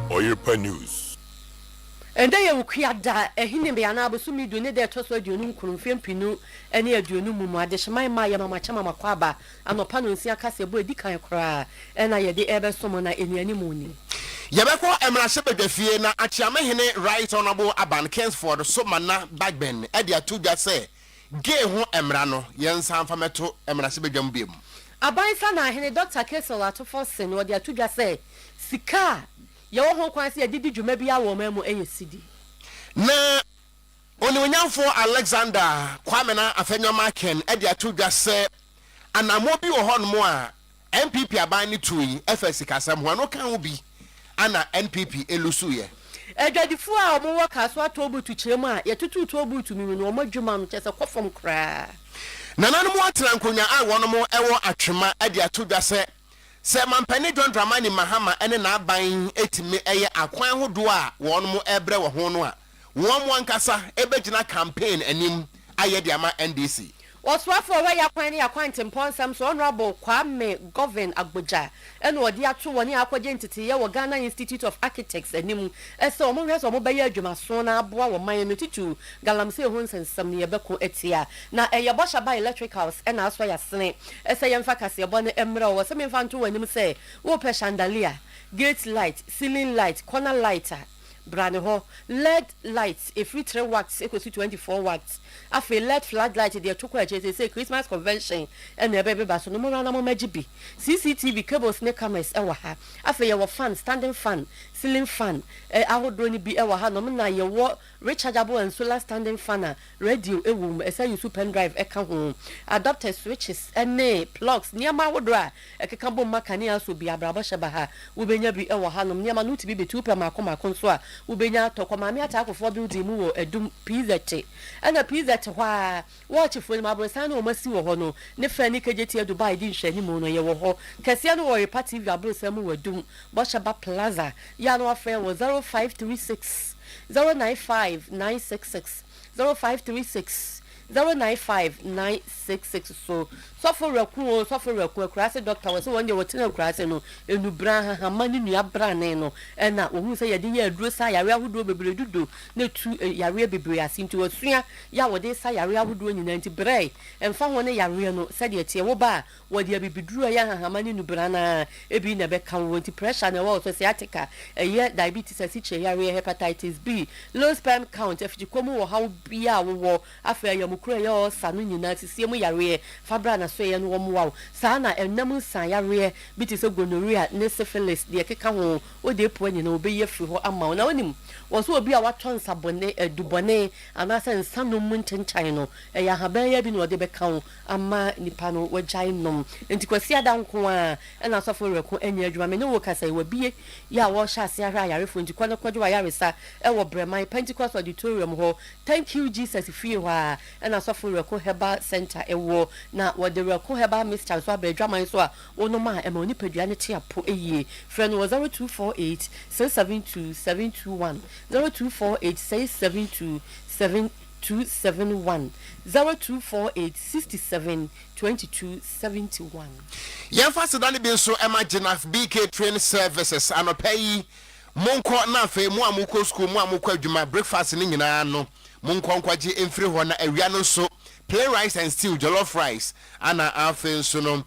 Oyerepa News. And they will create that a Hinibiana Busumi do need their toss with Junum Kurumfian Pinu, and near Junum, Adeshama, Maya, Machama Makwaba, and Opanusia Casabo, Dika cry, and I the ever summoner in any morning. Yabako Emrasebe de Fiena, Achamehene, right honorable Aban Kensford, Somana, Bagben, Edia Tuga say, Gay ho Emrano, Yen San Fameto, Emrasebe Jambim. Abaisana, Henny Doctor Kessel at Forsen, or their Tuga say, Sika. Your home quasi did you maybe our memo a city. Na only when you for Alexander Kwamena Afenyo Maken, Edia Tuga say, and I'm mobi or horn more MPP abani tui, FSC Casam, one can be Anna NPP Elusuye. Edgar the 4 hour workers were told to Chema, yet to told to me no more German, just a cough from cry. Nana more tranquilla, I want more ever at Chema, Edia Tuga say. Sir Mampani John Dramani Mahama and na buying 8 me a aquan who doa one more ebre or honwa. One casa ebejina campaign and him ayediama NDC. What's what for where you're acquainting upon some honorable Kwame Govern Abuja and what the actual one identity or Ghana Institute of Architects and him as so more or mobile Jumasona Boa Miami to Galamse Hons and some near Beko Etia. Now a Yabasha by electric house and as why a snake as I am facas your bonnet emerald or some infant to when him say, Whoop chandelier, gate light, ceiling light, corner lighter. Brano LED lights, a free 3 watts equals to 24 watts. After LED floodlight, they took a say Christmas convention and the baby bass no more magibi. CCTV cables, neck cameras, our ha. After your fan, standing fan, ceiling fan, I would only be our hand, no your war, rechargeable and solar standing fan, radio, a room, a say you super drive, a home, adapter switches, and plugs near my woodra, a cacambo macanias will be a brabashabaha, will be our hand, near Manu to be 2 per Macoma consoa. Ubenya to Maame attack for building mu a dum pizza and a pizza why watch for my brother masi wo no ne fani kejeti Dubai din hwani mu no ye wo ho kase no wo party via brother mu wadum Boshaba Plaza ya no afre wo 0536 095 966 0536 095966 so for reku krase doctor was one day what na krase no enu bra ha mani nua bra ne no na wo hu say ye de ya aduro sa yare ahodo bebre dudu na tu yare bebre asinti wasua ya wo de sa yare ahodo nyina nti bre emfa ho ne yare no se de tie wo ba wo de bibiduro ya ha mani nu bra na ebi na be kan wo nti pressure na wo so sciatica ye diabetes asiche yare hepatitis B low sperm count if you come wo how bia wo afa ya mukura ya sanu nyina tisie mu yare fabra na so ye no wo wow sana enam san yare biti so gonorrhea ne syphilis de keka ho o de po nyina obeyi afri ho ama na onim wo so obi a waton sabone dubone anasa nsanu mu ntenchan no ya haban ya bi no de beka ho ama nipa no wajai nom enti kwasi adanko a na so for reko enya adwuma me ne wo kasa we bie ya wo hya ase ahra yare fo enti kwa no kwadwo yare sa e wo breman Pentecost auditorium ho thank you Jesus fie ho a na so for reko heba center e wo na wo de reko heba Mr. so abedwaman so a wo no ma e ma oni padua ne te apo eye friend was 0248 672 721 0248 672 7271 0248 67 2271 Yemfa sedane bi so Emergency BK Train Services anopai monko na fe mu amuko school mu amuko adwuma breakfast ni nyina no monko nkwaje emfiri ho na awia no so plain rice and stew jollof rice ana afen so no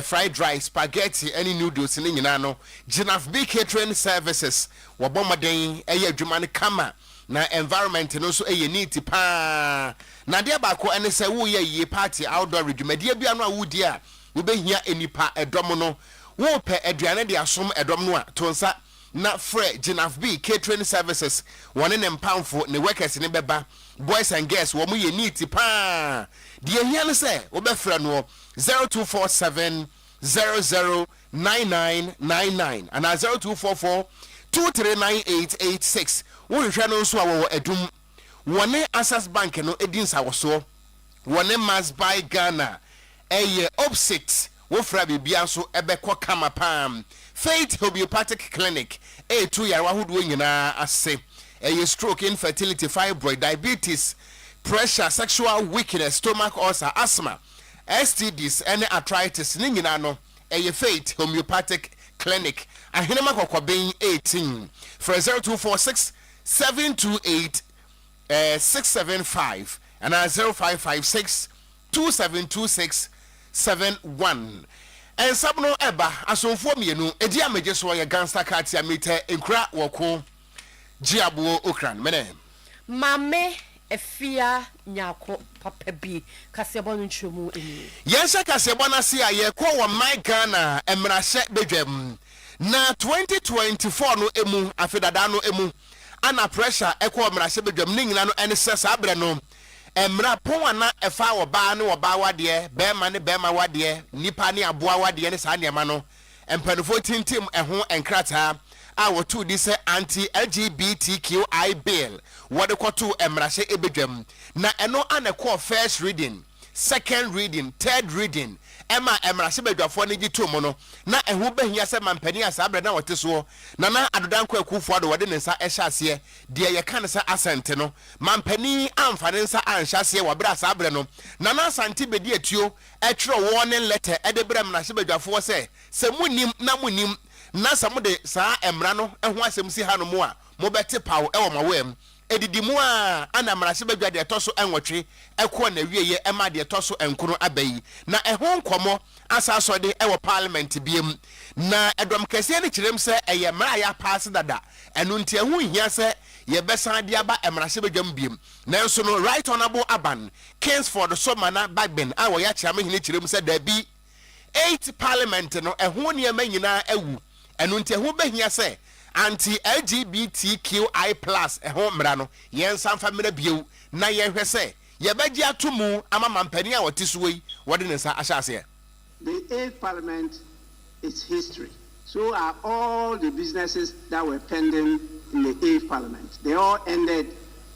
fried rice spaghetti any noodles ni nyina no Ginaf BK Train Services wabomaden eye adwuma ne kama na environment no so eye neat pa na de ba ko ene se wo ye party outdoor adwumadie bia no a wudi a wo behia enipa edom no wo pe aduane de asom edom no a tonsa na fre Ginaf B catering services one in empamfo ne workers ne beba boys and girls wo mu ye neat pa de ehia ne se wo be fre no 0247 009999 and 0244 239886 wo hwehwe no so a wo edum one Access Bank no edin sa wo so one Mass by Ghana opposite wofra bibia so ebekọ kama pam. Faith Homeopathic Clinic A2 yarwa hodo nyina ase. A stroke, infertility, fibroid, diabetes, pressure, sexual weakness, stomach ulcer, asthma, STDs, and arthritis. Ningina no. A Faith Homeopathic Clinic. Ahinema kokwa being 18 for 0246 728 675 and 0556 2726 71. And sabno eba asonfo mienu edi ameje so ye gangster katia meter enkura woko Okogyeabour Ocran mene Maame Nyarko papa bi kasebo no ntwemu eni yense kasebo na se aye ko wo my Ghana emrahye bedwam na 2024 no emu afedada no emu ana pressure ekọ emrahye bedwam ni nyina no ene sesa abre no emra pon ana efa wo ba ne wo ba wade be ma ne be ma wade nipa ne aboa wade ne sa niema no empanifo tintim eho enkrata a to this anti LGBTQI bill what the to emrahye ebedwam na eno anekọ first reading, second reading, third reading Emma emrahye bedwafo ne gitu mo no na eho behia se mampani asa abre na wote so na adodanko akufo ado wode ne nsa ehya ase de ye kan se asente no mampani amfane nsa anhya ase wo bra asa abre no na asante bedi atuo etwero warning letter edebre emrahye bedwafo se munim na munim na samude saa emra no eho asem si ha no mo a mo bete paw e wo mawem edidimu a ana emrahye bedwa de toso enwotwe ekọ na wieye ema de toso enkono abayi na eho nkomo asaso de e wo parliament biem na edom kese ne kirem se eye mra ya pass dada eno nti eho hia se ye besan de aba emrahye bedwam biem na nso no right honorable aban Kingsford Somana Bagben a wo ya chiame hine kirem se da bi 8 parliament no eho ne nyina awu eno nti eho behia se anti LGBTQI+ eho mra no yen sanfa mra bieu na ye hwe se ye beji atomu ama mampani a wote so yi wode ne sa ahyase. The 8th parliament is history. So are all the businesses that were pending in the 8th parliament. They all ended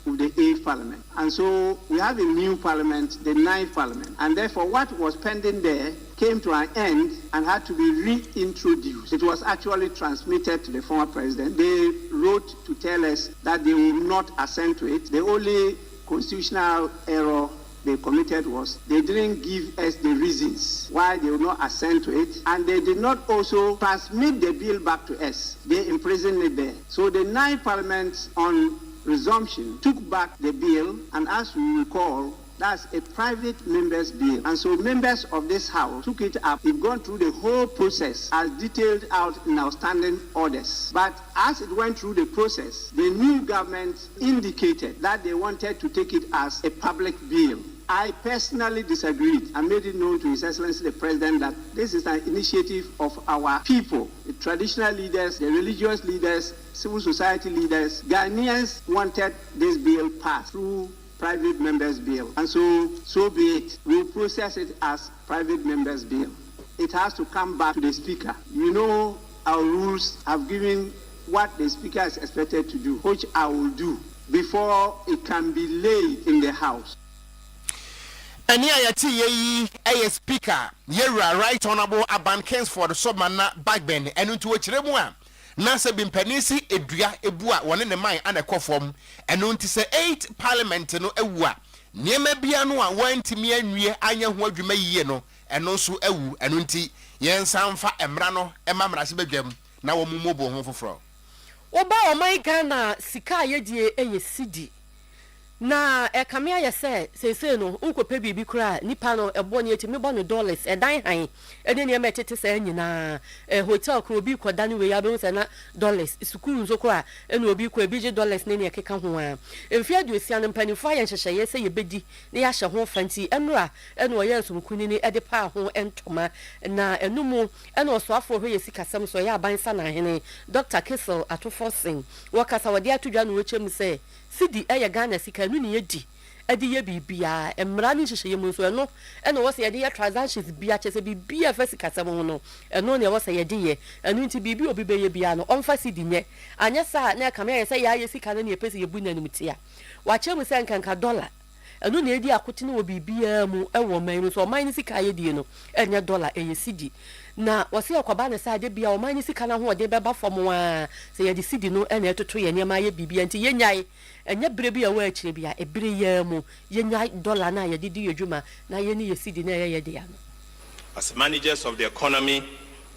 with the 8th parliament. And so we have a new parliament, the 9th parliament. And therefore what was pending there came to an end and had to be reintroduced. It was actually transmitted to the former president. They wrote to tell us that they will not assent to it. The only constitutional error they committed was they didn't give us the reasons why they would not assent to it, and they did not also transmit the bill back to us. They imprisoned it there. So the 9th parliament on resumption took back the bill, and as we recall, that's a private members bill. And so members of this house took it up. We've gone through the whole process as detailed out in our standing orders. But as it went through the process, the new government indicated that they wanted to take it as a public bill. I personally disagreed and made it known to His Excellency the President that this is an initiative of our people, the traditional leaders, the religious leaders, civil society leaders. Ghanaians wanted this bill passed through private members bill, and so be it. We'll process it as private members bill. It has to come back to the speaker. You know, our rules have given what the speaker is expected to do, which I will do before it can be laid in the house. And here you see a speaker, Yera Right Honorable Aban Kingsford Somana Bagben, and into which remua. Nasa bin penisi edua ebua wone ne man ana kofom eno nti se 8 parliament no ewua niema bia no a wantimi anwie anya ho adwuma yiye no eno so ewu eno nti yensanfa emra no emamrase bedwam na wo mumobo ho foforo oba o man Ghana sika yedie eye sidi na kamia ya se no unkope bibi kura nipa no ebo ne etimi bo no dollars edan han ene ne metete se nyina hotel kro bi koda ne we ya be se na dollars sukuru nso kura ene obi ko ebije dollars ne ne keka ho a emfi aduosia no mpanifo ya nhyehyeye se yebedi ne ya hye ho fanti enura ene oye nsomkuni ne ede pa ho entoma na enumu ene osoafo ho yesika sam so ya abansa na hene Dr. Kissel atofosin wakasa wode atudwa no wechem se sidi eye Ghana sika nu ne yedi edi ye bibia emra ni hyehyeye mu so eno eno wo se yedi ye transactions bia chese bibia fa sika sam ho no eno ne wo se yedi ye enu nti bibi obi be ye bia no onfa sidi nye anya sa na kamia ye se ya ye sika ne pese ye bu nanim tia wa chem se nkanka dollar eno na edi akote no bibia mu ewo man no so man ni sika ye die no enye dollar eye cedi na wase akwaba na sa de bia o man ni sika na ho de beba fom a se ye de cedi no ena etoto ye ne ma ye bibia nti ye nyai enye bere bia wa akire bia ebere ye mu ye nyai dollar na ye de di adwuma na ye ni ye cedi na ye de ya no. As managers of the economy,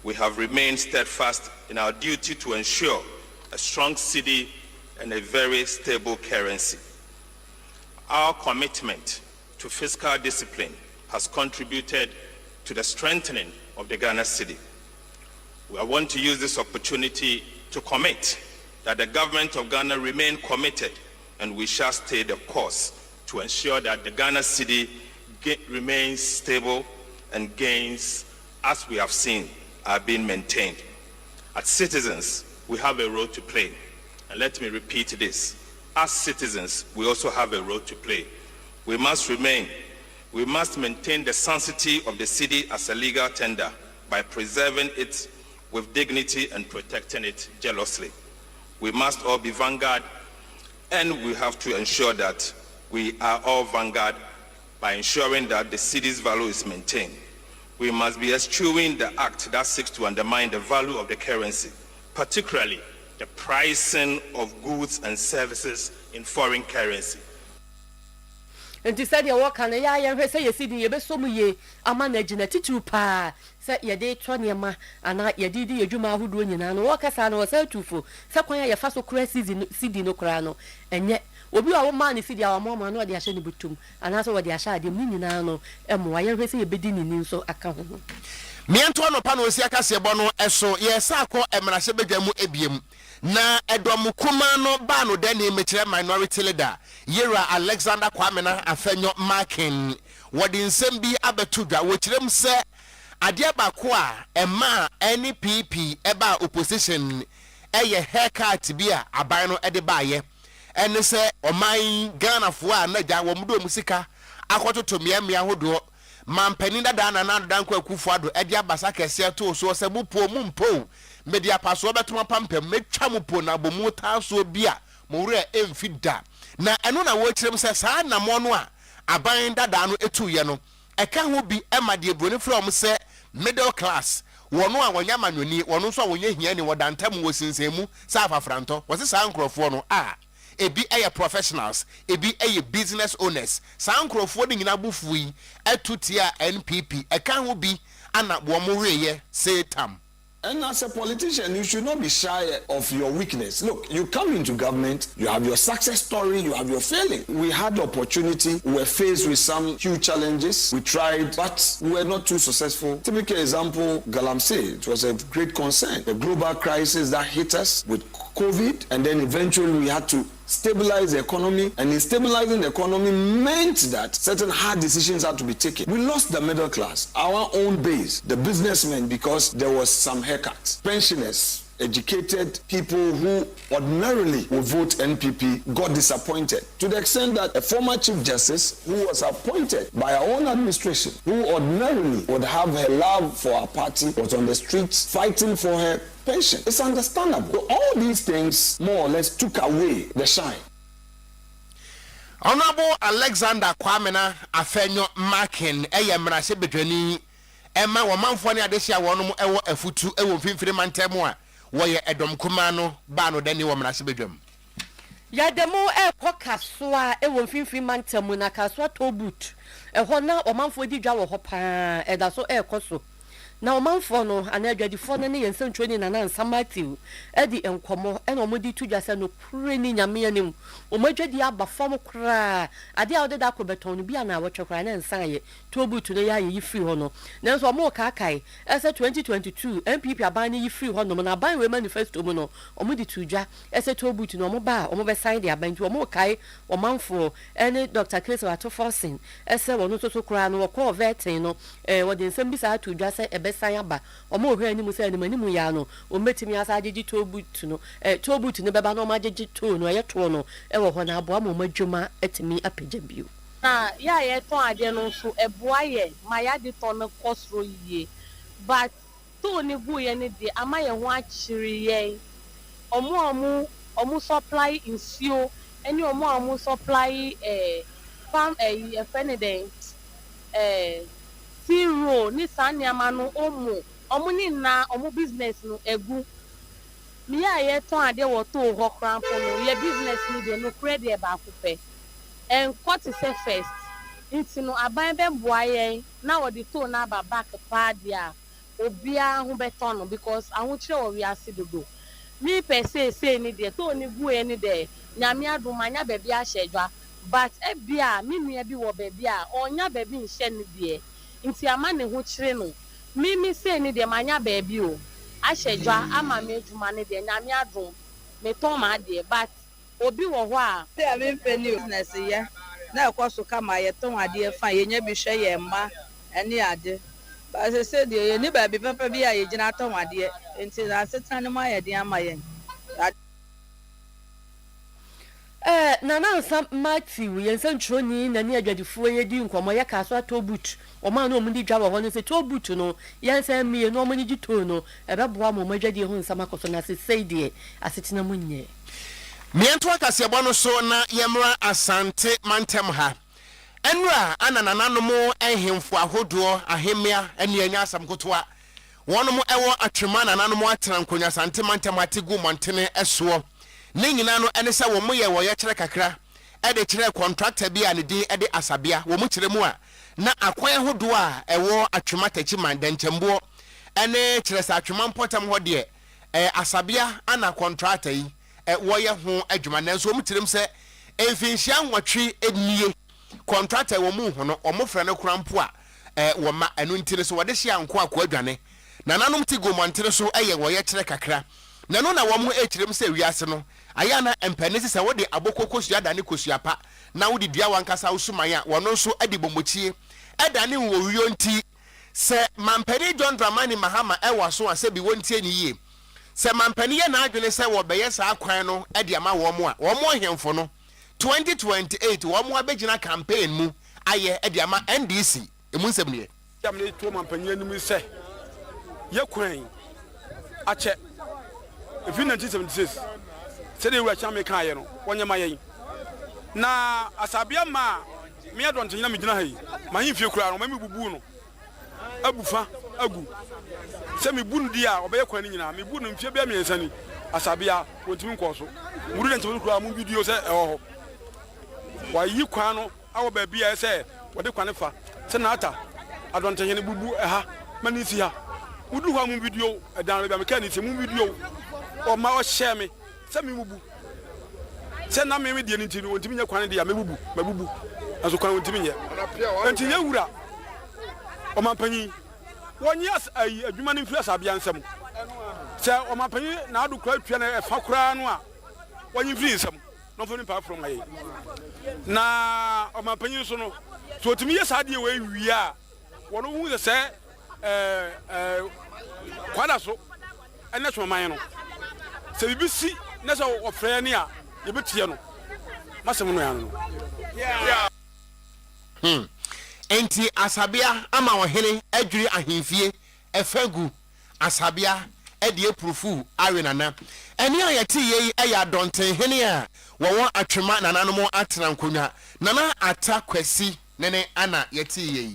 we have remained steadfast in our duty to ensure a strong cedi and a very stable currency. Our commitment to fiscal discipline has contributed to the strengthening of the Ghana cedi. I want to use this opportunity to commit that the government of Ghana remain committed, and we shall stay the course to ensure that the Ghana cedi remains stable and gains, as we have seen, are being maintained. As citizens, we have a role to play. And let me repeat this. As citizens, we also have a role to play. We must maintain the sanctity of the cedi as a legal tender by preserving it with dignity and protecting it jealously. We must all be vanguard, and we have to ensure that we are all vanguard by ensuring that the cedi's value is maintained. We must be eschewing the act that seeks to undermine the value of the currency, particularly the pricing of goods and services in foreign currency. And to say the work and ya say you see the besomu ye amana genetitu pa say ye de twaniama ana ye didi adwuma ahodo nyina no work asa no say tufo say kwan ya fa so kura cedi no kura no enye obi a wo man cedi a wo ma no de ahye ne butum ana so wo de ahye ade mu nyina no emo ye hwe say ye bedi ni so aka ho miento no pa no osi aka se bo no eso ye sa akọ emrahye bedwamu ebiem na edom kuma no ba no de ne mekire minority leader Yera Alexander Kwamena afenyo marking wodi nsem bi abetudwa wo kirem se ade abako a ema NPP eba opposition eye haircut bi a aban no ede baaye ene se oman Ghana fo a na ja wo mdo musika akototo miamia hodo mampani dada na danko akufo ado ede abasa kese to so se bupo mumpo media paso betuma pampem metwa mupo na bomu taso bia mowure emfida na eno na wo kirem se saa na mo no a aban dada no etuye no eka ho bi emade broni from se middle class wono a wonya manoni wono so wonya hia ni wodantam wo sinsemu sa afafranto wo se saa nkrofo no a ebi eye professionals ebi eye business owners saa nkrofo de nyina bufu yi etutia NPP eka ho bi ana wo mo weye say tam. And as a politician, you should not be shy of your weakness. Look, you come into government, you have your success story, you have your failing. We had the opportunity, we were faced with some huge challenges. We tried, but we were not too successful. Typical example, Galamsey, it was a great concern. The global crisis that hit us with COVID, and then eventually we had to stabilize the economy, and in stabilizing the economy meant that certain hard decisions had to be taken. We lost the middle class, our own base, the businessmen, because there was some haircuts. Pensioners, educated people who ordinarily would vote NPP got disappointed to the extent that a former Chief Justice who was appointed by our own administration, who ordinarily would have her love for our party, was on the streets fighting for her pension. It's understandable. So all these things more or less took away the shine. Honorable Alexander Kwamena afenyo marking eye mrase bedwani ema wo manfo ne adesia wonom ewo afutu ewo mfimfiri mantemu a wo ye edom kuma no ba no dani wo mrase bedwam ya demo kasoa ewo mfimfiri mantemu na kasoa tobut ho na o manfo di dwa wo ho pa eda so koso na omanfo no anadwadifo no ne yensen training na Matthew edi enkomo ena omodi tudwa se no kure ni nyame anim omadwadi aba fom kra ade a odeda kobeton bi ana wotwekra na nsan ye tobutu no ya yi free ho no nanso omo kakai ese 2022 MPP aban ne yi free ho no na ban we manifesto mu no omodi tudwa ese tobutu no omo ba omo be sign the aban tu omo kai omanfo ene Dr. Chris Watoforsen ese wono so kra no wo vetin no wodi nsem bi sa tudwa se besayaba omo ohwe ani musa ani manimu ya no o metimi asa agegi tobutu no tobutu ne beba no ma agegi to no yeto no ewo ho na aboa mo madwuma atimi apagya bio na ya ye ton ade no so eboa ye ma ya de ton no kosro yie but to ne bu ye ne de ama ye ho akiri ye omo supply nsuo eni omo supply farm a friend day zero ni sanyama no omu ni na omu business no egu me ya ye ton ade wo to ho krampo no ye business ni de no credit e ba akopɛ en what is first nti no aban be boa yen na wo de to na ba back pa dia obia ho beton no because ahụ kire wo wi ase dodo me per se ni de to ni gu e ni de nyame adumanya ba bia hyedwa but ebia me nua bi wo ba bia onya ba bi nhye ni de nti ama ne ho kire no me se ni de manya ba bi o ahyedwa ama me aduma ni de nyame adum me ton ma de but obi wo ho a say I mean business ye na ekoso kama ye ton ade fa ye nya bi hwe ye mma ene ade ba se say de ye ni ba bi papa bi a ye gina ton ade nti na setan ma ye de ama ye Nana Sam Matthew, Yensen Troni, Nani Adjadifu, Yedi, Nkomoya Castle, Tobut, or man, no money java, one is a Tobut, no, Yansen, me, no money to about Bramo, Major Hon Samakosona, say, dear, as it's in a munye. Mientwa Casiabano Sona, Yamra, Asante, Mantemha. Enra, Anananomo, and him for a hodo, a hemia, and Yanya Sam Cotua. One more hour at Treman and Anamo Tranconia Sante Mantamatigu Montene Eswo. Ningina no ene se wo moye wo ye kire kakra e de kire contractor bi ane din e de asabia wo mu kire mu a na akwan hodo a e wo atwema tachi man denchembo ene kire sa atwema mpotam ho de asabia ana contractor yi wo ye ho adwuma nanso wo mu kire mu se enfinhia nwotwe enie contractor wo mu ho no o mo frɛ ne kurampo a wo ma enu ntire so wo de hia nko akwa adwane na nanom ti go montere so eye wo ye kire kakra na no na wo mo ekirem se wiase no ayana empanisi se wo de abokoko sua dane kosuapa na wo de dua wankasa usumanya wono nso adi bomochie edane wo wiyo nti se mampani John Dramani Mahama ewaso ase bi wontie ni yie se mampani ye na adwene se wo beye sa akwan no edi ama wo mo a wo mo hemfo no 2028 wo mo abegina campaign mu aye edi ama NDC emu nsem ne yamne to mampani anim se ye kwan ache if in 1976 said they were champion kayeno one yamaye na asabia ma me adon tanyina me gina hayi ma himfie kura no ma me bubu no abufa agu se me bunu dia obeye kwan nyina me bunu mfie bia me ensani asabia wontimi nkoso muru de ntimi kura mu video se eho wa yi kwan no awo ba bia se wode kwan fa se na ata adon tanyina bubu eha mani si ha wudu ho mu video edan bia me kan ni se mu video o ma o share me se me bubu se na me die ntini wontimi nya kwan de ya me bubu mabubu aso kwan wontimi nya ntini wura o ma panyi wonye adwuma ne mfiri asabia nsam se o ma panyi na adu kra twa na fa kra no a wonye mfiri nsam no fo ni pa from ayi na o ma panyi so no so otimi ye saade we wi a wono hu se kwada so ene so man no se bibisi na so ofre ni a ye betie no masem no ya no enti asabia ama ohene adwiri ahemfie efagu asabia ede epurufu awenana eni ayati ye eya donten hene a wo atwema nananom atena nkonwa nana atakwasi nene ana yati ye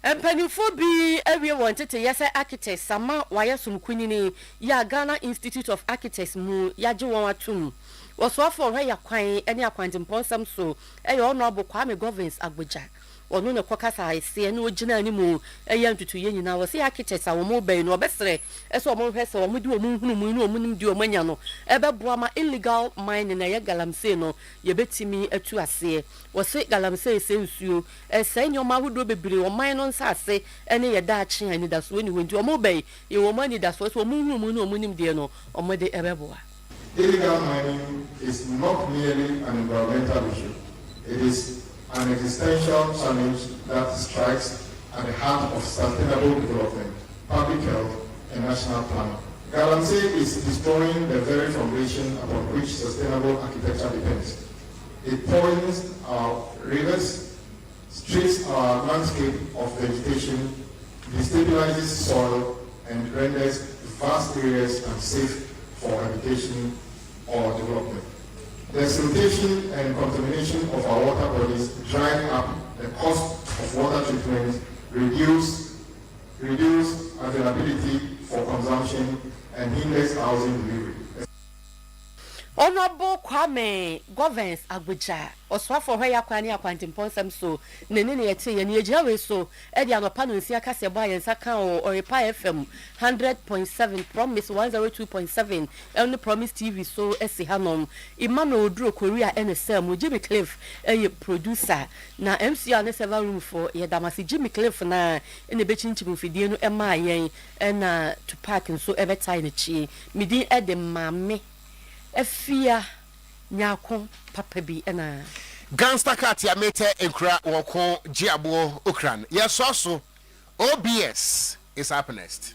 Empanifo bi ewie won tete yese architect sama wayesum kunini ya Ghana Institute of Architects mu yaje won atum osofo hwe yakwan ene akwantemponsam so eye honorable Kwame Governance Agboja onu ne kokasa ese ne ogina ani mu eye ntutu ye nyina wo se architects a wo mo ban no obesere eso mo hwe se wo mudi wo hunu mu ni wo nim di wo manya no ebe boama illegal mining na ye galamsey no ye betimi atu ase wo se galamsey se nsuo ese nyoma hodo bebire wo mine no nsase ene ye da achi ani da so ni wendi wo mo ban ye wo mani da so wo mo hunu mu ni wo nim die no o mo de ebe boa. Illegal mining is not merely an environmental issue. It is an existential challenge that strikes at the heart of sustainable development, public health, and national planning. Galamsey is destroying the very foundation upon which sustainable architecture depends. It poisons our rivers, strips our landscape of vegetation, destabilizes soil, and renders vast areas unsafe for habitation or development. The siltation and contamination of our water bodies drive up the cost of water treatment, reduce availability for consumption, and hinders housing delivery. Honorable Kwame Governance Abuja oswa for her yakwani akwantimponsam so nene yete ye nejewe so e dia no pano nsia kase ba yensa kan Oyerepa FM 100.7 Promise 102.7 and Promise TV so esi hanom Emmanuel Oduro Korea NSM Jimmy Cliff producer na MC ne server room for ye damasi Jimmy Cliff na ene bechinchim fidie no ema yen na to park so every time chi midi e de Maame Efia Nyarko papa bi na Gangster cat ya mete enkura Okogyeabour Ocran. Yes also OBS is happiness.